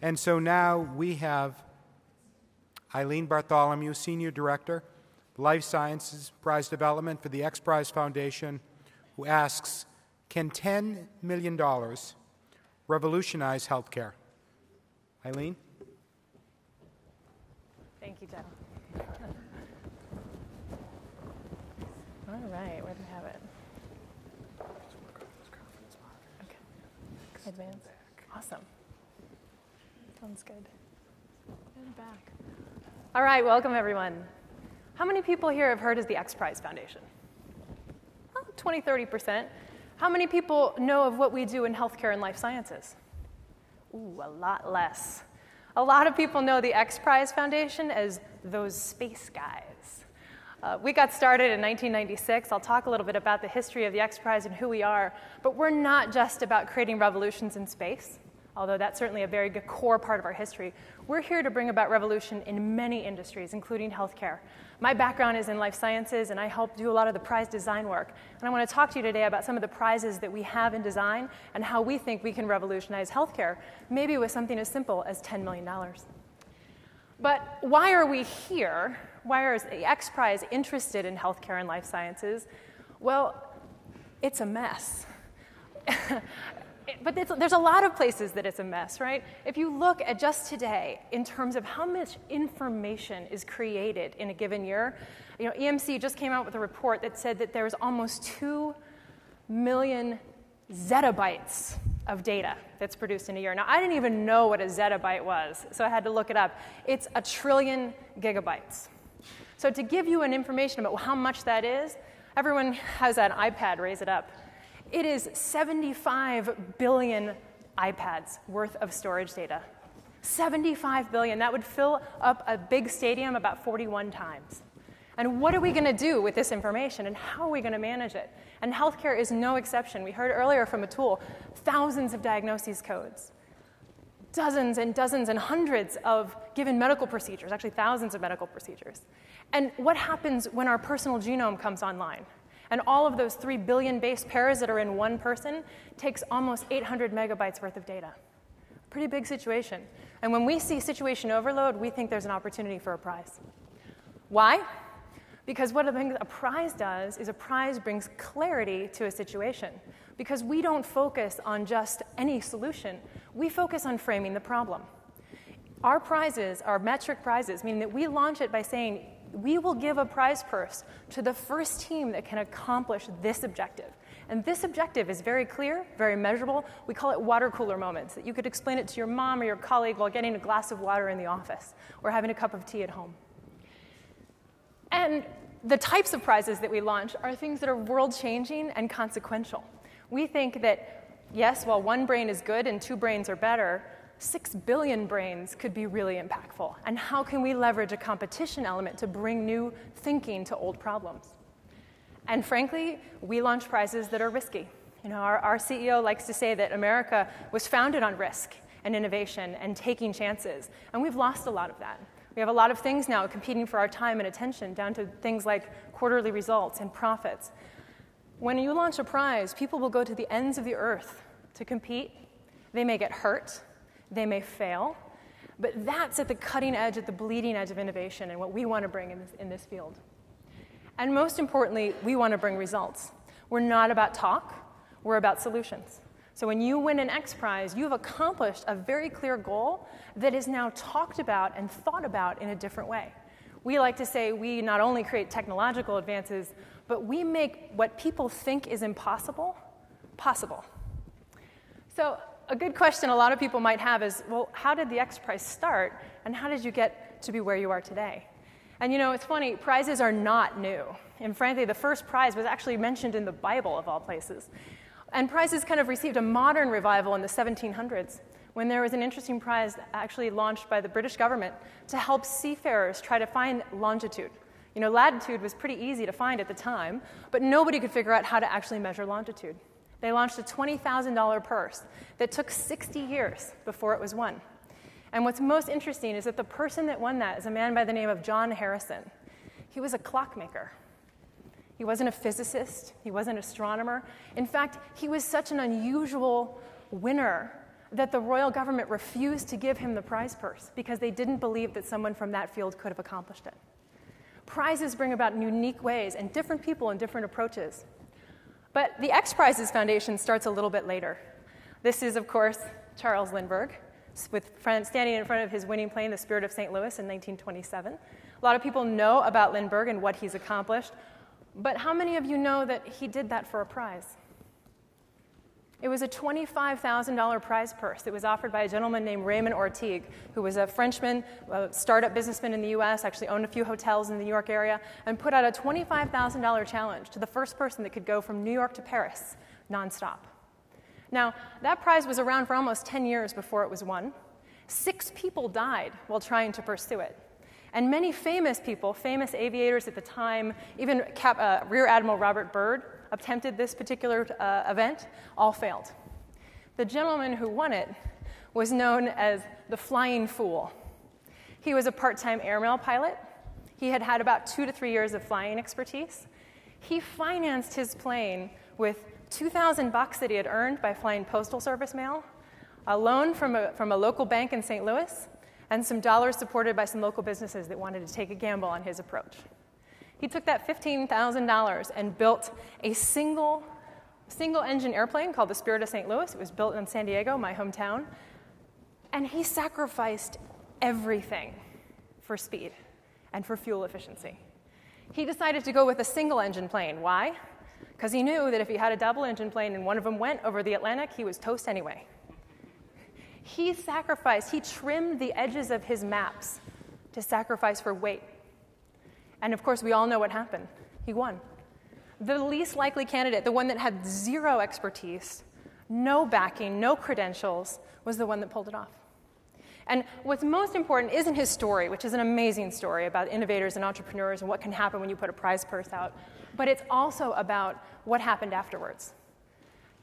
And so now we have Eileen Bartholomew, Senior Director, Life Sciences Prize Development for the Xprize Foundation, who asks, can $10 million revolutionize healthcare? Eileen? Thank you, Jen. All right, where do we have it? Okay. Advance. Awesome. Sounds good. And back. All right, welcome everyone. How many people here have heard of the Xprize Foundation? 20, 30%. How many people know of what we do in healthcare and life sciences? Ooh, a lot less. A lot of people know the Xprize Foundation as those space guys. We got started in 1996. I'll talk a little bit about the history of the Xprize and who we are, but we're not just about creating revolutions in space, although that's certainly a very good core part of our history. We're here to bring about revolution in many industries, including healthcare. My background is in life sciences, and I help do a lot of the prize design work. And I want to talk to you today about some of the prizes that we have in design and how we think we can revolutionize healthcare, maybe with something as simple as $10 million. But why are we here? Why is the Xprize interested in healthcare and life sciences? Well, it's a mess. But there's a lot of places that it's a mess, right? If you look at just today in terms of how much information is created in a given year, EMC just came out with a report that said that there's almost 2 million zettabytes of data that's produced in a year. Now, I didn't even know what a zettabyte was, so I had to look it up. It's 1 trillion gigabytes. So to give you an information about how much that is, everyone has an iPad, raise it up. It is 75 billion iPads worth of storage data. 75 billion. That would fill up a big stadium about 41 times. And what are we going to do with this information, and how are we going to manage it? And healthcare is no exception. We heard earlier from Atul, thousands of diagnoses codes, dozens and dozens and hundreds of given medical procedures, actually thousands of medical procedures. And what happens when our personal genome comes online? And all of those 3 billion base pairs that are in one person takes almost 800 megabytes worth of data. Pretty big situation. And when we see situation overload, we think there's an opportunity for a prize. Why? Because what a prize does is a prize brings clarity to a situation. Because we don't focus on just any solution. We focus on framing the problem. Our prizes are metric prizes, meaning that we launch it by saying, we will give a prize purse to the first team that can accomplish this objective. And this objective is very clear, very measurable. We call it water cooler moments, that you could explain it to your mom or your colleague while getting a glass of water in the office or having a cup of tea at home. And the types of prizes that we launch are things that are world-changing and consequential. We think that, yes, while 1 brain is good and 2 brains are better, 6 billion brains could be really impactful. And how can we leverage a competition element to bring new thinking to old problems? And frankly, we launch prizes that are risky. Our CEO likes to say that America was founded on risk and innovation and taking chances. And we've lost a lot of that. We have a lot of things now competing for our time and attention, down to things like quarterly results and profits. When you launch a prize, people will go to the ends of the earth to compete. They may get hurt. They may fail, but that's at the cutting edge, at the bleeding edge of innovation and what we want to bring in this field. And most importantly, we want to bring results. We're not about talk, we're about solutions. So when you win an X Prize, you've accomplished a very clear goal that is now talked about and thought about in a different way. We like to say we not only create technological advances, but we make what people think is impossible, possible. So a good question a lot of people might have is, well, how did the Xprize start, and how did you get to be where you are today? And it's funny, prizes are not new. And frankly, the first prize was actually mentioned in the Bible, of all places. And prizes kind of received a modern revival in the 1700s, when there was an interesting prize actually launched by the British government to help seafarers try to find longitude. Latitude was pretty easy to find at the time, but nobody could figure out how to actually measure longitude. They launched a $20,000 purse that took 60 years before it was won. And what's most interesting is that the person that won that is a man by the name of John Harrison. He was a clockmaker. He wasn't a physicist. He wasn't an astronomer. In fact, he was such an unusual winner that the royal government refused to give him the prize purse because they didn't believe that someone from that field could have accomplished it. Prizes bring about in unique ways and different people and different approaches. But the Xprize Foundation starts a little bit later. This is, of course, Charles Lindbergh, standing in front of his winning plane, the Spirit of St. Louis, in 1927. A lot of people know about Lindbergh and what he's accomplished, but how many of you know that he did that for a prize? It was a $25,000 prize purse that was offered by a gentleman named Raymond Ortigue, who was a Frenchman, a startup businessman in the US, actually owned a few hotels in the New York area, and put out a $25,000 challenge to the first person that could go from New York to Paris nonstop. Now, that prize was around for almost 10 years before it was won. 6 people died while trying to pursue it. And many famous people, famous aviators at the time, even Rear Admiral Robert Byrd, attempted this particular event, all failed. The gentleman who won it was known as the Flying Fool. He was a part-time airmail pilot. He had had about 2 to 3 years of flying expertise. He financed his plane with $2,000 that he had earned by flying Postal Service mail, a loan from a local bank in St. Louis, and some dollars supported by some local businesses that wanted to take a gamble on his approach. He took that $15,000 and built a single-engine airplane called the Spirit of St. Louis. It was built in San Diego, my hometown. And he sacrificed everything for speed and for fuel efficiency. He decided to go with a single-engine plane. Why? Because he knew that if he had a double-engine plane and one of them went over the Atlantic, he was toast anyway. He trimmed the edges of his maps to sacrifice for weight. And of course, we all know what happened. He won. The least likely candidate, the one that had zero expertise, no backing, no credentials, was the one that pulled it off. And what's most important isn't his story, which is an amazing story about innovators and entrepreneurs and what can happen when you put a prize purse out, but it's also about what happened afterwards.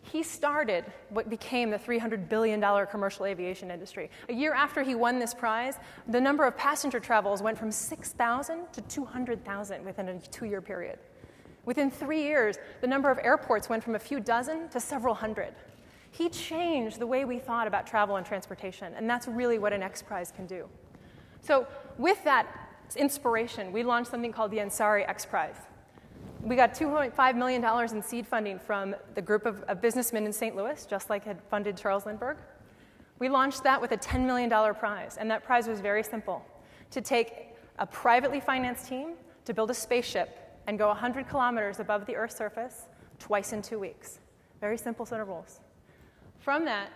He started what became the $300 billion commercial aviation industry. A year after he won this prize, the number of passenger travels went from 6,000 to 200,000 within a 2-year period. Within 3 years, the number of airports went from a few dozen to several hundred. He changed the way we thought about travel and transportation, and that's really what an Xprize can do. So with that inspiration, we launched something called the Ansari X Prize. We got $2.5 million in seed funding from the group of businessmen in St. Louis, just like had funded Charles Lindbergh. We launched that with a $10 million prize, and that prize was very simple: to take a privately financed team to build a spaceship and go 100 kilometers above the Earth's surface twice in 2 weeks. Very simple set of rules. From that,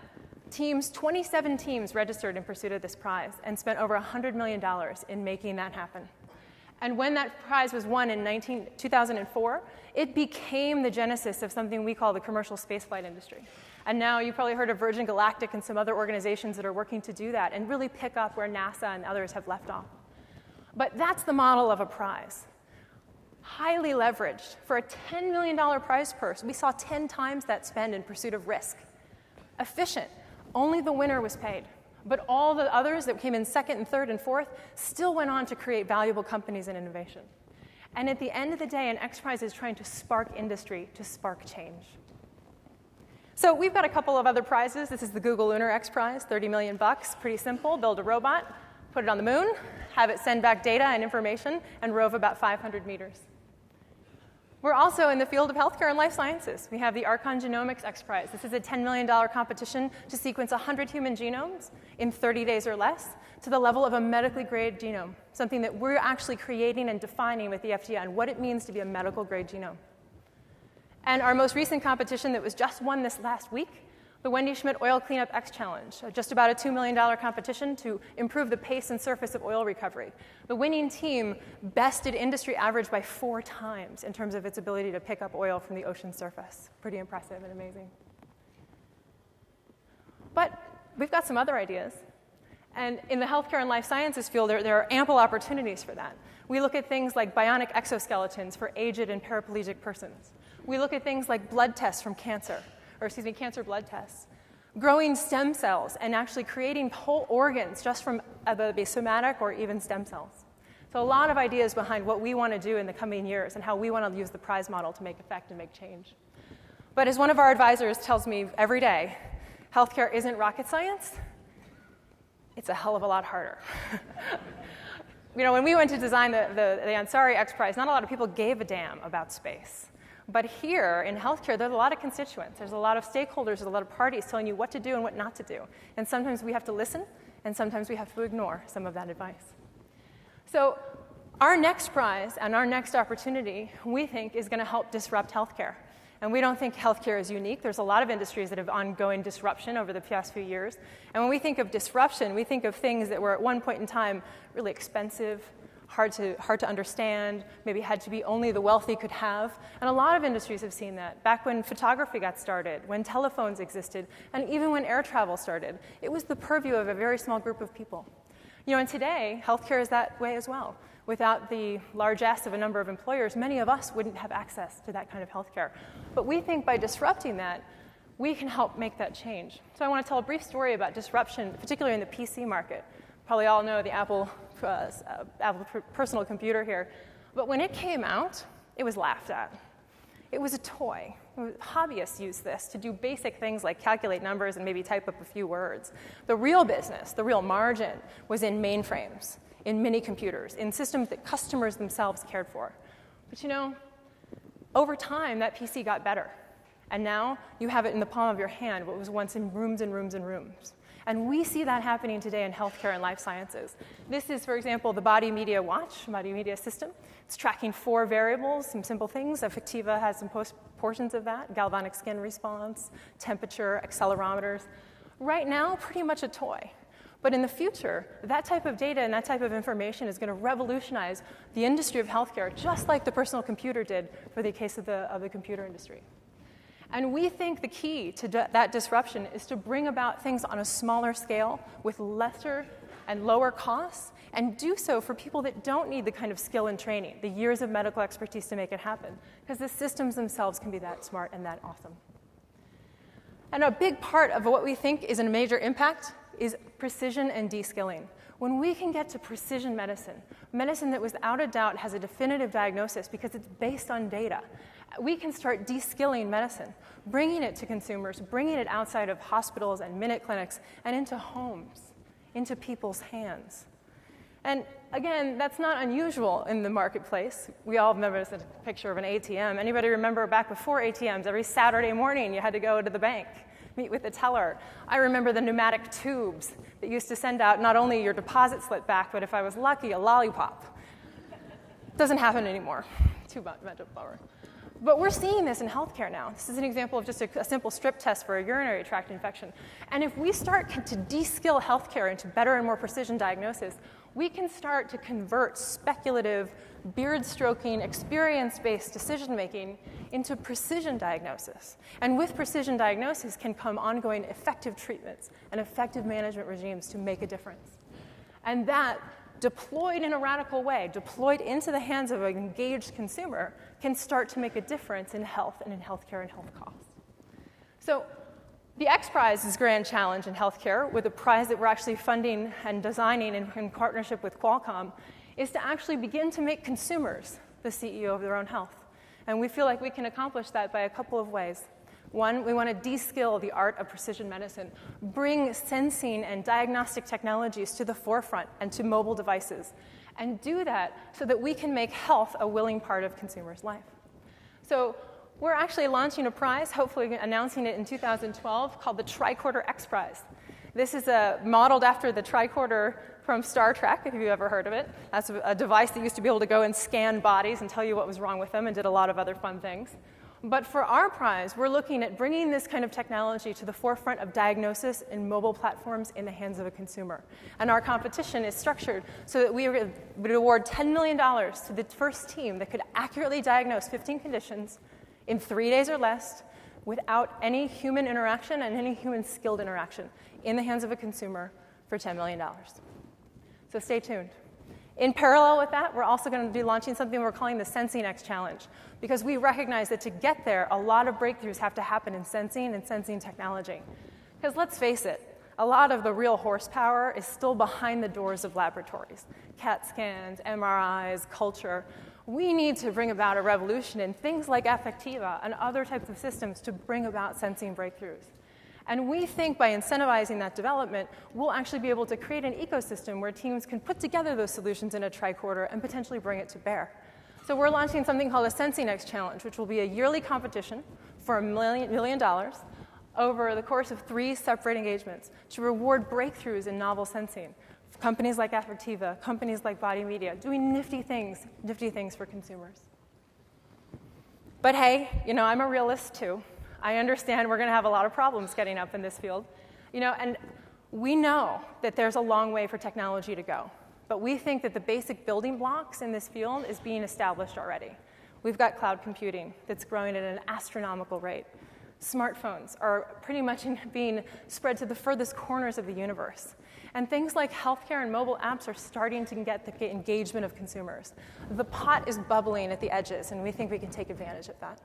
27 teams registered in pursuit of this prize and spent over $100 million in making that happen. And when that prize was won in 2004, it became the genesis of something we call the commercial spaceflight industry. And now you've probably heard of Virgin Galactic and some other organizations that are working to do that and really pick up where NASA and others have left off. But that's the model of a prize. Highly leveraged. For a $10 million prize purse, we saw 10 times that spend in pursuit of risk. Efficient. Only the winner was paid. But all the others that came in second and third and fourth still went on to create valuable companies and innovation. And at the end of the day, an Xprize is trying to spark industry, to spark change. So we've got a couple of other prizes. This is the Google Lunar X Prize, $30 million. Pretty simple. Build a robot, put it on the moon, have it send back data and information, and rove about 500 meters. We're also in the field of healthcare and life sciences. We have the Archon Genomics X Prize. This is a $10 million competition to sequence 100 human genomes in 30 days or less to the level of a medically grade genome, something that we're actually creating and defining with the FDA on what it means to be a medical grade genome. And our most recent competition that was just won this last week, the Wendy Schmidt Oil Cleanup X Challenge, just about a $2 million competition to improve the pace and surface of oil recovery. The winning team bested industry average by 4 times in terms of its ability to pick up oil from the ocean surface. Pretty impressive and amazing. But we've got some other ideas. And in the healthcare and life sciences field, there are ample opportunities for that. We look at things like bionic exoskeletons for aged and paraplegic persons. We look at things like blood tests from cancer blood tests, growing stem cells, and actually creating whole organs just from the somatic or even stem cells. So a lot of ideas behind what we want to do in the coming years and how we want to use the prize model to make effect and make change. But as one of our advisors tells me every day, Healthcare isn't rocket science. It's a hell of a lot harder. You know, when we went to design the Ansari X Prize, not a lot of people gave a damn about space. But here in healthcare, there's a lot of constituents. There's a lot of stakeholders, there's a lot of parties telling you what to do and what not to do. And sometimes we have to listen, and sometimes we have to ignore some of that advice. So our next prize and our next opportunity, we think, is going to help disrupt healthcare. And we don't think healthcare is unique. There's a lot of industries that have ongoing disruption over the past few years. And when we think of disruption, we think of things that were at one point in time really expensive, hard to understand, maybe had to be only the wealthy could have. And a lot of industries have seen that. Back when photography got started, when telephones existed, and even when air travel started, it was the purview of a very small group of people. You know, and today, healthcare is that way as well. Without the largesse of a number of employers, many of us wouldn't have access to that kind of healthcare. But we think by disrupting that, we can help make that change. So I want to tell a brief story about disruption, particularly in the PC market. Probably all know the Apple personal computer here. But when it came out, it was laughed at. It was a toy. Hobbyists used this to do basic things like calculate numbers and maybe type up a few words. The real business, the real margin, was in mainframes, in mini computers, in systems that customers themselves cared for. But you know, over time, that PC got better. And now you have it in the palm of your hand, what was once in rooms and rooms and rooms. And we see that happening today in healthcare and life sciences. This is, for example, the Body Media Watch, Body Media System. It's tracking 4 variables, some simple things. Affectiva has some portions of that, galvanic skin response, temperature, accelerometers. Right now, pretty much a toy. But in the future, that type of data and that type of information is going to revolutionize the industry of healthcare, just like the personal computer did for the case of the computer industry. And we think the key to that disruption is to bring about things on a smaller scale with lesser and lower costs, and do so for people that don't need the kind of skill and training, the years of medical expertise to make it happen, because the systems themselves can be that smart and that awesome. And a big part of what we think is a major impact is precision and de-skilling. When we can get to precision medicine, medicine that without a doubt has a definitive diagnosis because it's based on data, we can start de-skilling medicine, bringing it to consumers, bringing it outside of hospitals and minute clinics and into homes, into people's hands. And again, that's not unusual in the marketplace. We all remember this picture of an ATM. Anybody remember back before ATMs, every Saturday morning you had to go to the bank, meet with the teller. I remember the pneumatic tubes that used to send out not only your deposit slip back, but if I was lucky, a lollipop. Doesn't happen anymore. Too much power. But we're seeing this in healthcare now. This is an example of just a simple strip test for a urinary tract infection. And if we start to de-skill healthcare into better and more precision diagnosis, we can start to convert speculative, beard-stroking, experience-based decision-making into precision diagnosis. And with precision diagnosis can come ongoing effective treatments and effective management regimes to make a difference. And that, deployed in a radical way, deployed into the hands of an engaged consumer, can start to make a difference in health and in healthcare and health costs. So the X Prize is grand challenge in healthcare, with a prize that we're actually funding and designing in partnership with Qualcomm, is to actually begin to make consumers the CEO of their own health. And we feel like we can accomplish that by a couple of ways. One, we want to de-skill the art of precision medicine, bring sensing and diagnostic technologies to the forefront and to mobile devices, and do that so that we can make health a willing part of consumers' life. So we're actually launching a prize, hopefully announcing it in 2012, called the Tricorder X Prize. This is modeled after the tricorder from Star Trek, if you've ever heard of it. That's a device that used to be able to go and scan bodies and tell you what was wrong with them and did a lot of other fun things. But for our prize, we're looking at bringing this kind of technology to the forefront of diagnosis in mobile platforms in the hands of a consumer. And our competition is structured so that we would award $10 million to the first team that could accurately diagnose 15 conditions in 3 days or less without any human interaction and any human skilled interaction in the hands of a consumer for $10 million. So stay tuned. In parallel with that, we're also going to be launching something we're calling the Sensi X Challenge, because we recognize that to get there, a lot of breakthroughs have to happen in sensing and sensing technology. Because let's face it, a lot of the real horsepower is still behind the doors of laboratories. CAT scans, MRIs, culture. We need to bring about a revolution in things like Affectiva and other types of systems to bring about sensing breakthroughs. And we think by incentivizing that development, we'll actually be able to create an ecosystem where teams can put together those solutions in a tricorder and potentially bring it to bear. So we're launching something called a Sensi Next Challenge, which will be a yearly competition for $1 million over the course of 3 separate engagements to reward breakthroughs in novel sensing. Companies like Affectiva, companies like Body Media, doing nifty things for consumers. But hey, I'm a realist too. I understand we're going to have a lot of problems getting up in this field. And we know that there's a long way for technology to go. But we think that the basic building blocks in this field is being established already. We've got cloud computing that's growing at an astronomical rate. Smartphones are pretty much being spread to the furthest corners of the universe. And things like healthcare and mobile apps are starting to get the engagement of consumers. The pot is bubbling at the edges, and we think we can take advantage of that.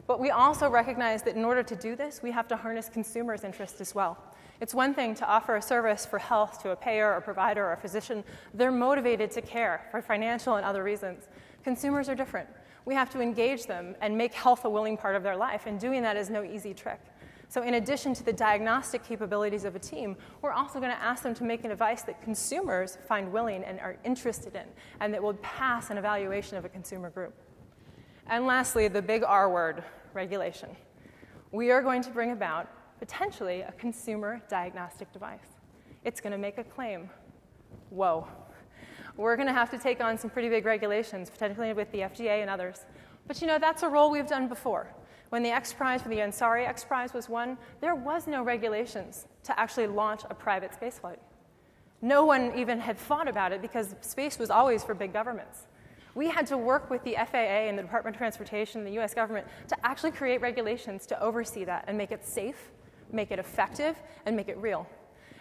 But we also recognize that in order to do this, we have to harness consumers' interest as well. It's one thing to offer a service for health to a payer or provider or a physician. They're motivated to care for financial and other reasons. Consumers are different. We have to engage them and make health a willing part of their life, and doing that is no easy trick. So in addition to the diagnostic capabilities of a team, we're also going to ask them to make a device that consumers find willing and are interested in, and that will pass an evaluation of a consumer group. And lastly, the big R word, regulation. We are going to bring about, potentially, a consumer diagnostic device. It's going to make a claim. Whoa. We're going to have to take on some pretty big regulations, potentially with the FDA and others. But that's a role we've done before. When the Xprize for the Ansari X Prize was won, there was no regulations to actually launch a private spaceflight. No one even had thought about it because space was always for big governments. We had to work with the FAA and the Department of Transportation and the US government to actually create regulations to oversee that and make it safe, make it effective, and make it real.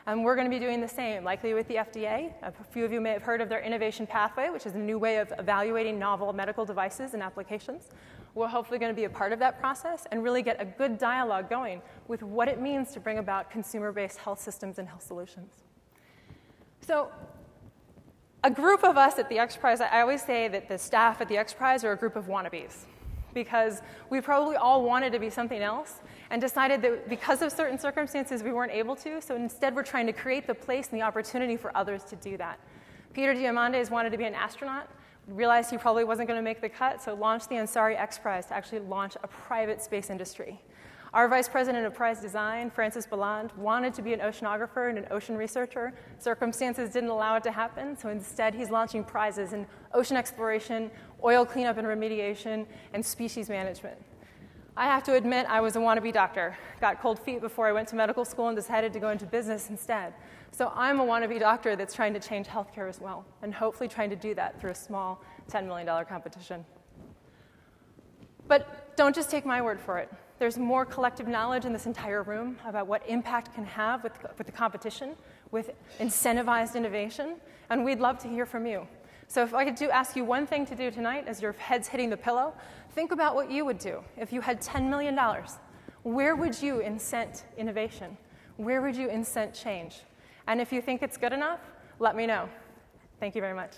And we're going to be doing the same, likely with the FDA. A few of you may have heard of their innovation pathway, which is a new way of evaluating novel medical devices and applications. We're hopefully going to be a part of that process and really get a good dialogue going with what it means to bring about consumer-based health systems and health solutions. So a group of us at the Xprize, I always say that the staff at the Xprize are a group of wannabes, because we probably all wanted to be something else and decided that because of certain circumstances we weren't able to, so instead we're trying to create the place and the opportunity for others to do that. Peter Diamandis wanted to be an astronaut, realized he probably wasn't going to make the cut, so launched the Ansari X Prize to actually launch a private space industry. Our vice president of prize design, Francis Balland, wanted to be an oceanographer and an ocean researcher. Circumstances didn't allow it to happen, so instead he's launching prizes in ocean exploration, oil cleanup and remediation, and species management. I have to admit I was a wannabe doctor. Got cold feet before I went to medical school and decided to go into business instead. So I'm a wannabe doctor that's trying to change healthcare as well, and hopefully trying to do that through a small $10 million competition. But don't just take my word for it. There's more collective knowledge in this entire room about what impact can have with the competition, with incentivized innovation, and we'd love to hear from you. So if I could ask you one thing to do tonight as your head's hitting the pillow, think about what you would do if you had $10 million. Where would you incent innovation? Where would you incent change? And if you think it's good enough, let me know. Thank you very much.